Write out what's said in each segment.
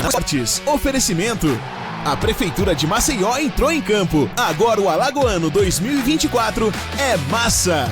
Esportes. Oferecimento. A Prefeitura de Maceió entrou em campo. Agora o Alagoano 2024 é massa.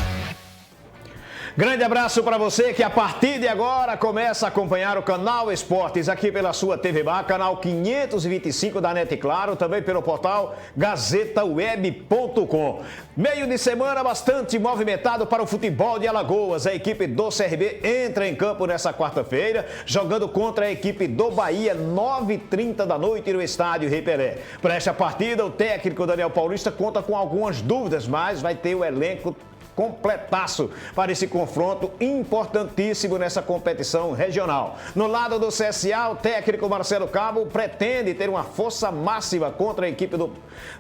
Grande abraço para você que a partir de agora começa a acompanhar o Canal Esportes aqui pela sua TV Bar, canal 525 da NET Claro, também pelo portal gazetaweb.com. Meio de semana bastante movimentado para o futebol de Alagoas. A equipe do CRB entra em campo nessa quarta-feira, jogando contra a equipe do Bahia, 9h30 da noite no estádio Rei Pelé. Para esta partida, o técnico Daniel Paulista conta com algumas dúvidas, mas vai ter o elenco completaço para esse confronto importantíssimo nessa competição regional. No lado do CSA, o técnico Marcelo Cabo pretende ter uma força máxima contra a equipe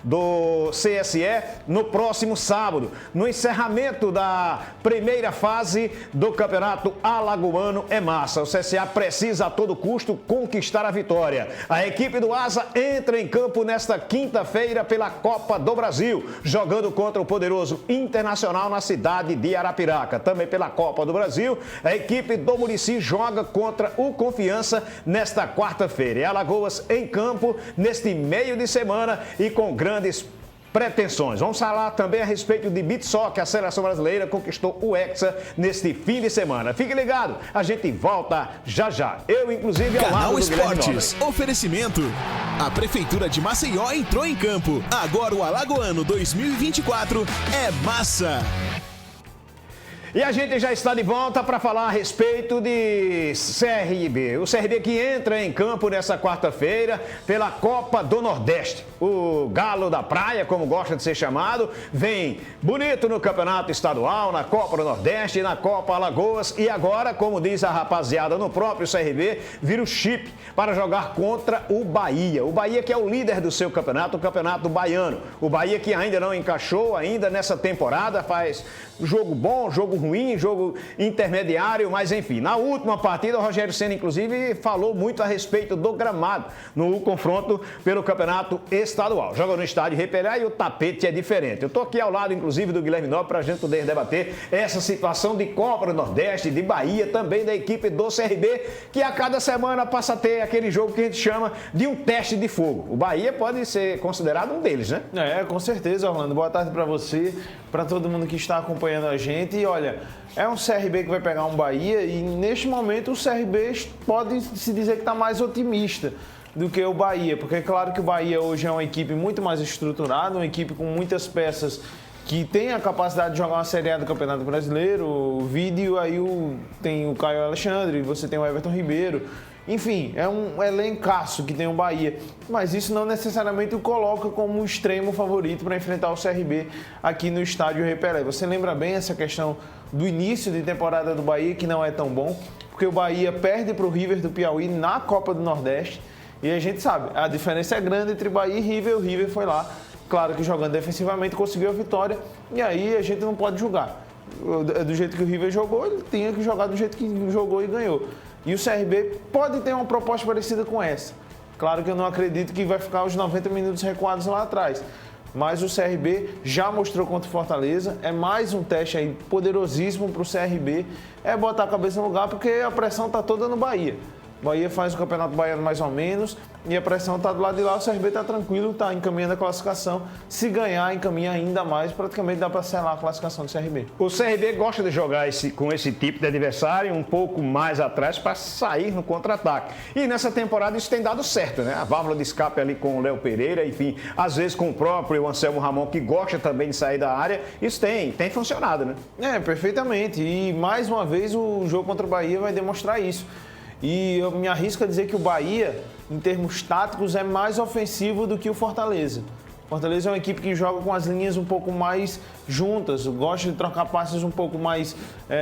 do CSE no próximo sábado, no encerramento da primeira fase do Campeonato Alagoano é massa. O CSA precisa a todo custo conquistar a vitória. A equipe do Asa entra em campo nesta quinta-feira pela Copa do Brasil, jogando contra o poderoso Internacional na cidade de Arapiraca. Também pela Copa do Brasil, a equipe do Murici joga contra o Confiança nesta quarta-feira. E Alagoas em campo neste meio de semana e com grandes pretensões. Vamos falar também a respeito de beach soccer, a seleção brasileira conquistou o Hexa neste fim de semana. Fique ligado, a gente volta já já. Eu, inclusive, ao lado do Esportes. Oferecimento. A Prefeitura de Maceió entrou em campo. Agora o Alagoano 2024 é massa. E a gente já está de volta para falar a respeito de CRB. O CRB que entra em campo nessa quarta-feira pela Copa do Nordeste. O Galo da Praia, como gosta de ser chamado, vem bonito no Campeonato Estadual, na Copa do Nordeste, na Copa Alagoas. E agora, como diz a rapaziada no próprio CRB, vira o chip para jogar contra o Bahia. O Bahia que é o líder do seu campeonato, o Campeonato Baiano. O Bahia que ainda não encaixou ainda nessa temporada, faz jogo bom, jogo ruim, jogo intermediário, mas enfim. Na última partida, o Rogério Ceni, inclusive, falou muito a respeito do gramado no confronto pelo Campeonato Estadual. Joga no estádio Rei Pelé e o tapete é diferente. Eu estou aqui ao lado, inclusive, do Guilherme Nobre para a gente poder debater essa situação de Copa do Nordeste, de Bahia, também da equipe do CRB, que a cada semana passa a ter aquele jogo que a gente chama de um teste de fogo. O Bahia pode ser considerado um deles, né? Com certeza, Orlando. Boa tarde para você, para todo mundo que está acompanhando a gente. E olha, é um CRB que vai pegar um Bahia e neste momento o CRB pode se dizer que está mais otimista do que o Bahia, porque é claro que o Bahia hoje é uma equipe muito mais estruturada, uma equipe com muitas peças que tem a capacidade de jogar uma Série A do Campeonato Brasileiro. O vídeo aí tem o Caio Alexandre, você tem o Everton Ribeiro. Enfim, é um elencaço que tem o Bahia, mas isso não necessariamente o coloca como o extremo favorito para enfrentar o CRB aqui no estádio Rei Pelé. Você lembra bem essa questão do início de temporada do Bahia, que não é tão bom, porque o Bahia perde para o River do Piauí na Copa do Nordeste, e a gente sabe, a diferença é grande entre Bahia e River. O River foi lá, claro que jogando defensivamente, conseguiu a vitória, e aí a gente não pode julgar. Do jeito que o River jogou, ele tinha que jogar do jeito que jogou e ganhou. E o CRB pode ter uma proposta parecida com essa. Claro que eu não acredito que vai ficar os 90 minutos recuados lá atrás. Mas o CRB já mostrou contra o Fortaleza. É mais um teste aí poderosíssimo para o CRB. É botar a cabeça no lugar, porque a pressão está toda no Bahia. O Bahia faz o Campeonato Baiano mais ou menos e a pressão está do lado de lá. O CRB está tranquilo, está encaminhando a classificação. Se ganhar, encaminha ainda mais. Praticamente dá para selar a classificação do CRB. O CRB gosta de jogar com esse tipo de adversário um pouco mais atrás para sair no contra-ataque. E nessa temporada isso tem dado certo, né? A válvula de escape ali com o Léo Pereira, enfim, às vezes com o próprio Anselmo Ramon, que gosta também de sair da área. Isso tem funcionado, né? Perfeitamente. E mais uma vez o jogo contra o Bahia vai demonstrar isso. E eu me arrisco a dizer que o Bahia, em termos táticos, é mais ofensivo do que o Fortaleza. O Fortaleza é uma equipe que joga com as linhas um pouco mais juntas, gosta de trocar passes um pouco mais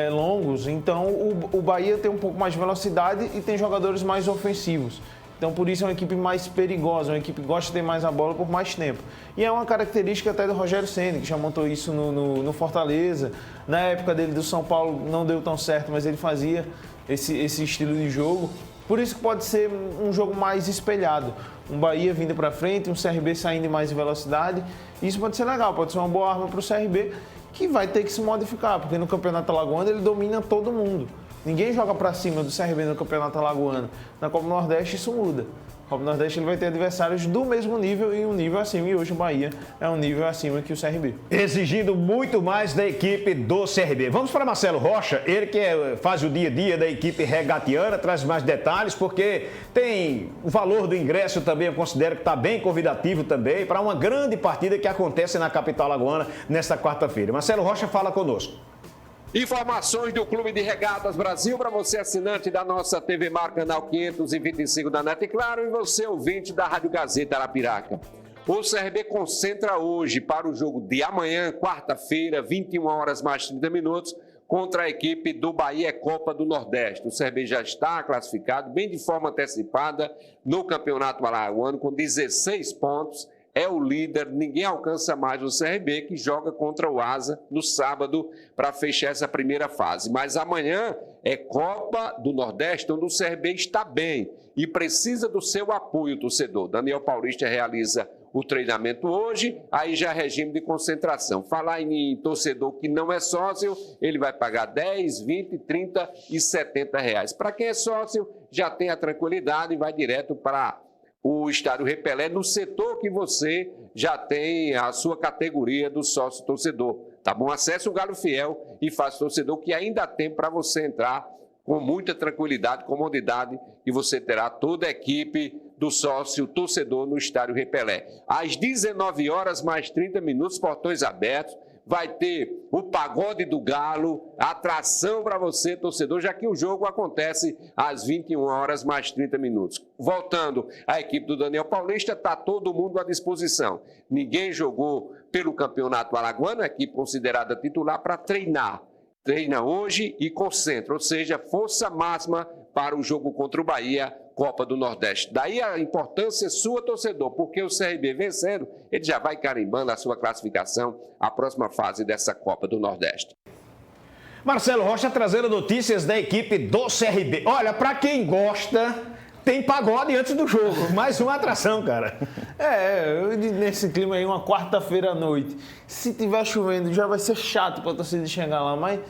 longos. Então, o Bahia tem um pouco mais de velocidade e tem jogadores mais ofensivos. Então, por isso é uma equipe mais perigosa, uma equipe que gosta de ter mais a bola por mais tempo. E é uma característica até do Rogério Ceni, que já montou isso no Fortaleza. Na época dele do São Paulo não deu tão certo, mas ele fazia esse estilo de jogo. Por isso que pode ser um jogo mais espelhado. Um Bahia vindo para frente, um CRB saindo mais em velocidade. Isso pode ser legal, pode ser uma boa arma para o CRB, que vai ter que se modificar, porque no Campeonato Alagoano ele domina todo mundo. Ninguém joga para cima do CRB no Campeonato Alagoano. Na Copa do Nordeste isso muda. Na Copa do Nordeste ele vai ter adversários do mesmo nível e um nível acima. E hoje o Bahia é um nível acima que o CRB. Exigindo muito mais da equipe do CRB. Vamos para Marcelo Rocha, ele que faz o dia a dia da equipe regatiana, traz mais detalhes, porque tem o valor do ingresso também, eu considero que está bem convidativo também, para uma grande partida que acontece na capital alagoana nesta quarta-feira. Marcelo Rocha fala conosco. Informações do Clube de Regatas Brasil para você, assinante da nossa TV Mar, canal 525 da NET, e claro, e você, ouvinte da Rádio Gazeta Arapiraca. O CRB concentra hoje para o jogo de amanhã, quarta-feira, 21 horas mais 30 minutos, contra a equipe do Bahia Copa do Nordeste. O CRB já está classificado, bem de forma antecipada, no Campeonato Alagoano, com 16 pontos. É o líder, ninguém alcança mais o CRB, que joga contra o Asa no sábado para fechar essa primeira fase. Mas amanhã é Copa do Nordeste, onde o CRB está bem e precisa do seu apoio, torcedor. Daniel Paulista realiza o treinamento hoje, aí já é regime de concentração. Falar em torcedor que não é sócio, ele vai pagar 10, 20, 30 e 70 reais. Para quem é sócio, já tem a tranquilidade e vai direto para o Estádio Repelé, no setor que você já tem a sua categoria do sócio torcedor. Tá bom? Acesse o Galo Fiel e faça torcedor, que ainda tem para você entrar com muita tranquilidade, comodidade, e você terá toda a equipe do sócio torcedor no Estádio Repelé. Às 19 horas mais 30 minutos, portões abertos. Vai ter o pagode do Galo, atração para você, torcedor, já que o jogo acontece às 21 horas mais 30 minutos. Voltando à equipe do Daniel Paulista, está todo mundo à disposição. Ninguém jogou pelo Campeonato Alagoano, a equipe considerada titular, para treinar. Treina hoje e concentra, ou seja, força máxima para o jogo contra o Bahia, Copa do Nordeste. Daí a importância sua, torcedor, porque o CRB vencendo, ele já vai carimbando a sua classificação à próxima fase dessa Copa do Nordeste. Marcelo Rocha trazendo notícias da equipe do CRB. Olha, para quem gosta, tem pagode antes do jogo. Mais uma atração, cara. Nesse clima aí, uma quarta-feira à noite. Se tiver chovendo, já vai ser chato para a torcida chegar lá, mas...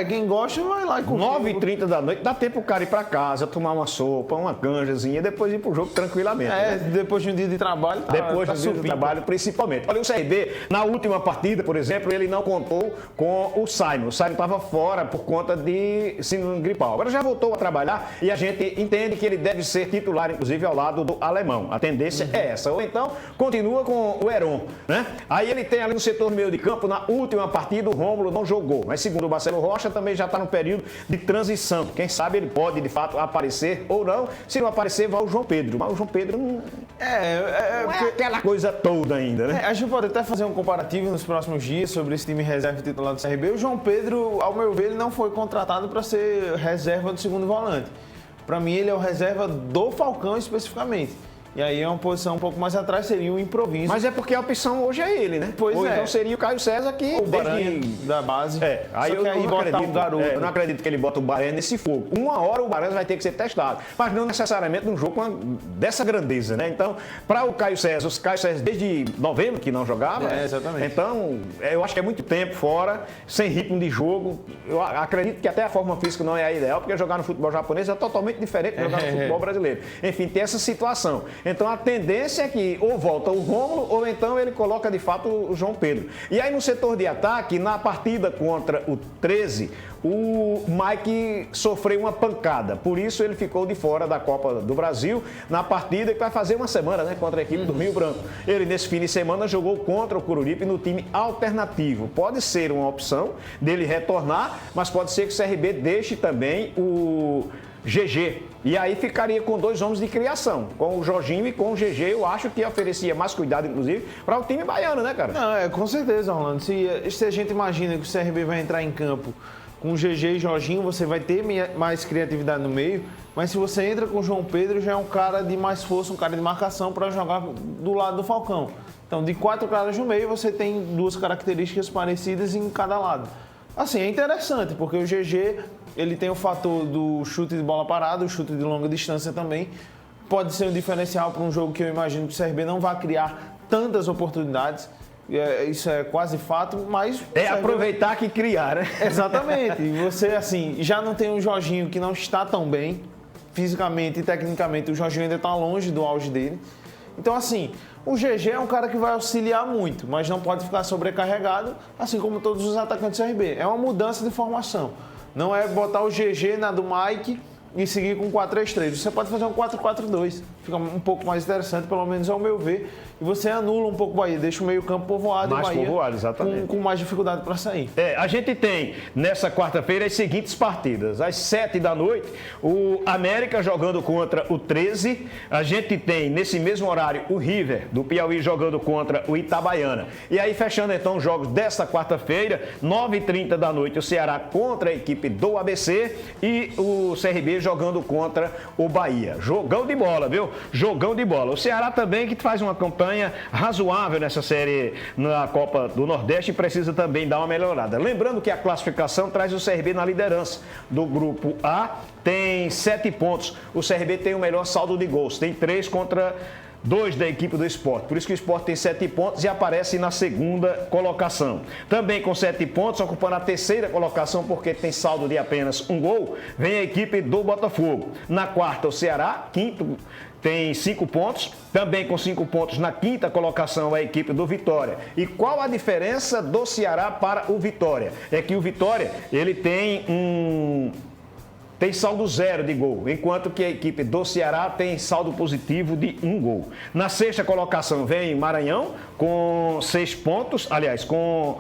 quem gosta vai lá e curtir. 9h30 da noite, dá tempo o cara ir pra casa, tomar uma sopa, uma canjazinha, depois ir pro jogo tranquilamente. Depois de um dia de trabalho. Depois de um dia de trabalho, principalmente. Olha, o CRB, na última partida, por exemplo, ele não contou com o Simon. O Simon estava fora por conta de síndrome gripal. Agora já voltou a trabalhar e a gente entende que ele deve ser titular, inclusive, ao lado do alemão. A tendência é essa. Ou então, continua com o Heron, né? Aí ele tem ali no setor meio de campo, na última partida, o Rômulo não jogou. Mas segundo o Marcelo Rocha, também já está no período de transição. Quem sabe ele pode, de fato, aparecer ou não. Se não aparecer, vai o João Pedro. Mas o João Pedro não é aquela coisa toda ainda, né? A gente pode até fazer um comparativo nos próximos dias sobre esse time reserva titular do CRB. O João Pedro, ao meu ver, ele não foi contratado para ser reserva do segundo volante. Para mim, ele é o reserva do Falcão especificamente. E aí é uma posição um pouco mais atrás, seria um improviso. Mas é porque a opção hoje é ele, né? Pois ou então seria o Caio César que... O Baranha da base. Aí eu não acredito, um garoto. Eu não acredito que ele bota o Baranha nesse fogo. Uma hora o Baranha vai ter que ser testado. Mas não necessariamente num jogo dessa grandeza, né? Então, para o Caio César desde novembro que não jogava. Exatamente. Então, eu acho que é muito tempo fora, sem ritmo de jogo. Eu acredito que até a forma física não é a ideal, porque jogar no futebol japonês é totalmente diferente de jogar no futebol brasileiro. Enfim, tem essa situação. Então, a tendência é que ou volta o Rômulo ou então ele coloca de fato o João Pedro. E aí no setor de ataque, na partida contra o 13, o Mike sofreu uma pancada. Por isso ele ficou de fora da Copa do Brasil na partida que vai fazer uma semana, né, contra a equipe do Rio Branco. Ele nesse fim de semana jogou contra o Coruripe no time alternativo. Pode ser uma opção dele retornar, mas pode ser que o CRB deixe também o GG. E aí ficaria com dois homens de criação, com o Jorginho e com o GG. Eu acho que oferecia mais cuidado, inclusive, para o time baiano, né, cara? Não, com certeza, Rolando. Se a gente imagina que o CRB vai entrar em campo com o GG e Jorginho, você vai ter mais criatividade no meio. Mas se você entra com o João Pedro, já é um cara de mais força, um cara de marcação para jogar do lado do Falcão. Então, de 4 caras no meio, você tem 2 características parecidas em cada lado. Assim, é interessante, porque o GG... ele tem o fator do chute de bola parada, o chute de longa distância também. Pode ser um diferencial para um jogo que eu imagino que o CRB não vai criar tantas oportunidades. Isso é quase fato, mas... É aproveitar que criar, né? Exatamente. E você, assim, já não tem um Jorginho que não está tão bem, fisicamente e tecnicamente, o Jorginho ainda está longe do auge dele. Então, assim, o GG é um cara que vai auxiliar muito, mas não pode ficar sobrecarregado, assim como todos os atacantes do CRB. É uma mudança de formação. Não é botar o GG na do Mike e seguir com 4-3-3. Você pode fazer um 4-4-2. Fica um pouco mais interessante, pelo menos ao meu ver. E você anula um pouco o Bahia, deixa o meio-campo povoado Mais e o Bahia povoado, exatamente. Com mais dificuldade para sair. A gente tem nessa quarta-feira as seguintes partidas. Às 7 da noite, o América jogando contra o 13. A gente tem nesse mesmo horário o River do Piauí jogando contra o Itabaiana. E aí fechando então os jogos desta quarta-feira, 9h30 da noite, o Ceará contra a equipe do ABC e o CRB jogando contra o Bahia. Jogão de bola, viu? Jogão de bola. O Ceará também que faz uma campanha razoável nessa série na Copa do Nordeste e precisa também dar uma melhorada. Lembrando que a classificação traz o CRB na liderança do grupo A, tem 7 pontos. O CRB tem o melhor saldo de gols, tem 3 contra 2 da equipe do Sport. Por isso que o Sport tem 7 pontos e aparece na segunda colocação. Também com 7 pontos, ocupando a terceira colocação, porque tem saldo de apenas 1 gol, vem a equipe do Botafogo. Na quarta, o Ceará, quinto, tem 5 pontos. Também com 5 pontos na quinta colocação a equipe do Vitória. E qual a diferença do Ceará para o Vitória? É que o Vitória, ele tem saldo 0 de gol, enquanto que a equipe do Ceará tem saldo positivo de 1 gol. Na sexta colocação vem Maranhão com 6 pontos, aliás, com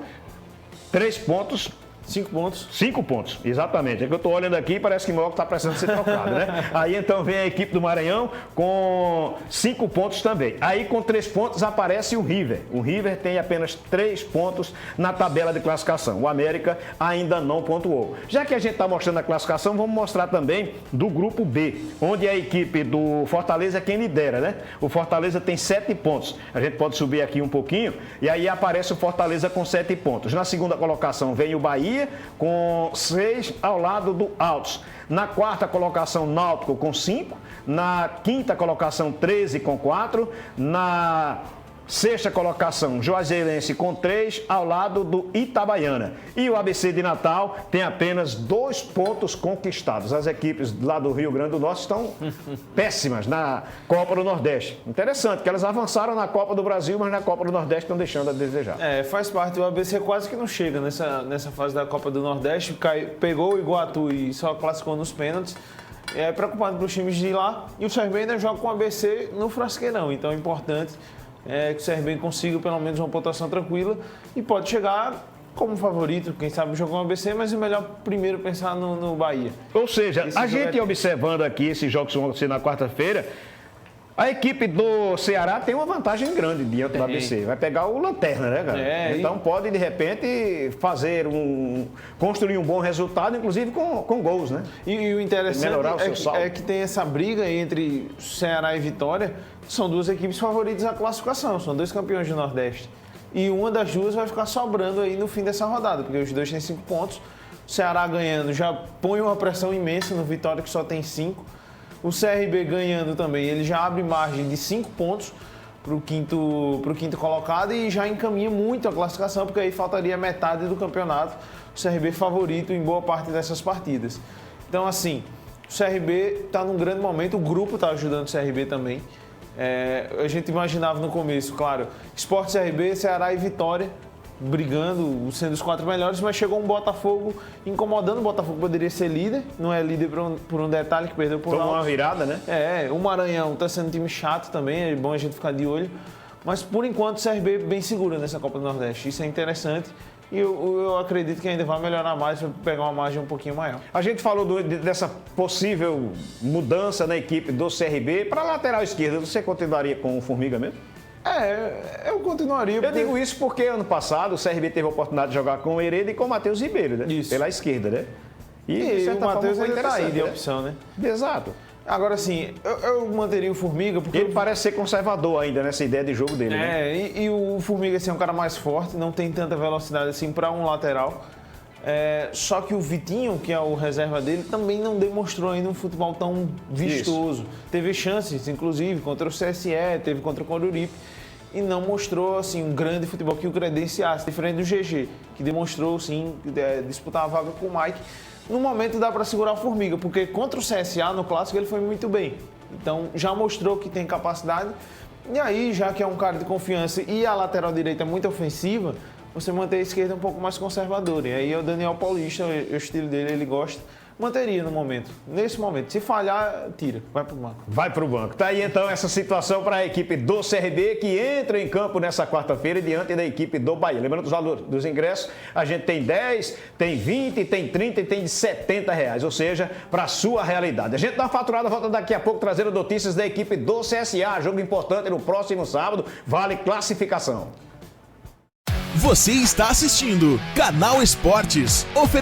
3 pontos. 5 pontos. 5 pontos, exatamente. É que eu estou olhando aqui e parece que o bloco está precisando ser trocado, né? Aí então vem a equipe do Maranhão com 5 pontos também. Aí com 3 pontos aparece o River. O River tem apenas 3 pontos na tabela de classificação. O América ainda não pontuou. Já que a gente está mostrando a classificação, vamos mostrar também do grupo B, onde a equipe do Fortaleza é quem lidera, né? O Fortaleza tem 7 pontos. A gente pode subir aqui um pouquinho e aí aparece o Fortaleza com 7 pontos. Na segunda colocação vem o Bahia com 6 ao lado do Altos. Na quarta colocação, Náutico com 5. Na quinta colocação, 13 com 4. Na sexta colocação, Juazeirense com 3 ao lado do Itabaiana. E o ABC de Natal tem apenas 2 pontos conquistados. As equipes lá do Rio Grande do Norte estão péssimas na Copa do Nordeste. Interessante que elas avançaram na Copa do Brasil, mas na Copa do Nordeste estão deixando a desejar. Faz parte. O ABC quase que não chega nessa fase da Copa do Nordeste. Pegou o Iguatu e só classificou nos pênaltis. É preocupante para os times de lá. E o CRB ainda joga com o ABC no Frasqueirão. Então é importante que o CRB consiga pelo menos uma pontuação tranquila e pode chegar como favorito, quem sabe jogar um ABC, mas é melhor primeiro pensar no Bahia. Ou seja, a gente observando aqui esses jogos que vão acontecer na quarta-feira, a equipe do Ceará tem uma vantagem grande diante do ABC. Vai pegar o Lanterna, né, cara? Então pode, de repente, construir um bom resultado, inclusive com gols, né? E o interessante é que tem essa briga entre Ceará e Vitória. São 2 equipes favoritas à classificação, são 2 campeões do Nordeste. E uma das duas vai ficar sobrando aí no fim dessa rodada, porque os 2 têm 5 pontos. O Ceará ganhando já põe uma pressão imensa no Vitória, que só tem 5. O CRB ganhando também, ele já abre margem de 5 pontos para o quinto colocado e já encaminha muito a classificação, porque aí faltaria metade do campeonato. O CRB favorito em boa parte dessas partidas. Então, assim, o CRB está num grande momento, o grupo está ajudando o CRB também. A gente imaginava no começo, claro, Sport, CRB, Ceará e Vitória brigando, sendo os 4 melhores, mas chegou um Botafogo incomodando. O Botafogo poderia ser líder, não é líder por um detalhe que perdeu por Tomou uma virada, né? O Maranhão está sendo um time chato também, é bom a gente ficar de olho, mas por enquanto o CRB bem seguro nessa Copa do Nordeste, isso é interessante. E eu acredito que ainda vai melhorar mais para pegar uma margem um pouquinho maior. A gente falou dessa possível mudança na equipe do CRB para a lateral esquerda. Você continuaria com o Formiga mesmo? Eu continuaria. Eu digo isso porque ano passado o CRB teve a oportunidade de jogar com o Hereda e com o Matheus Ribeiro, né? Isso. Pela esquerda, né? E o Matheus ainda está aí de opção, né? Exato. Agora, assim, eu manteria o Formiga porque... Ele parece ser conservador ainda nessa ideia de jogo dele, né? E o Formiga assim, é um cara mais forte, não tem tanta velocidade assim para um lateral. Só que o Vitinho, que é o reserva dele, também não demonstrou ainda um futebol tão vistoso. Isso. Teve chances, inclusive, contra o CSE, teve contra o Coruripe. e não mostrou assim um grande futebol que o credenciasse, diferente do GG, que demonstrou sim disputar a vaga com o Mike. No momento dá para segurar a Formiga, porque contra o CSA no clássico ele foi muito bem. Então já mostrou que tem capacidade. E aí, já que é um cara de confiança e a lateral direita é muito ofensiva, você mantém a esquerda um pouco mais conservadora. E aí é o Daniel Paulista, o estilo dele, ele gosta. Manteria no momento. Nesse momento. Se falhar, tira. Vai pro banco. Vai pro banco. Tá aí então essa situação para a equipe do CRB que entra em campo nessa quarta-feira diante da equipe do Bahia. Lembrando dos valores dos ingressos, a gente tem 10, tem 20, tem 30 e tem de R$70. Ou seja, para sua realidade. A gente dá uma faturada, volta daqui a pouco trazendo notícias da equipe do CSA. Jogo importante no próximo sábado. Vale classificação. Você está assistindo Canal Esportes.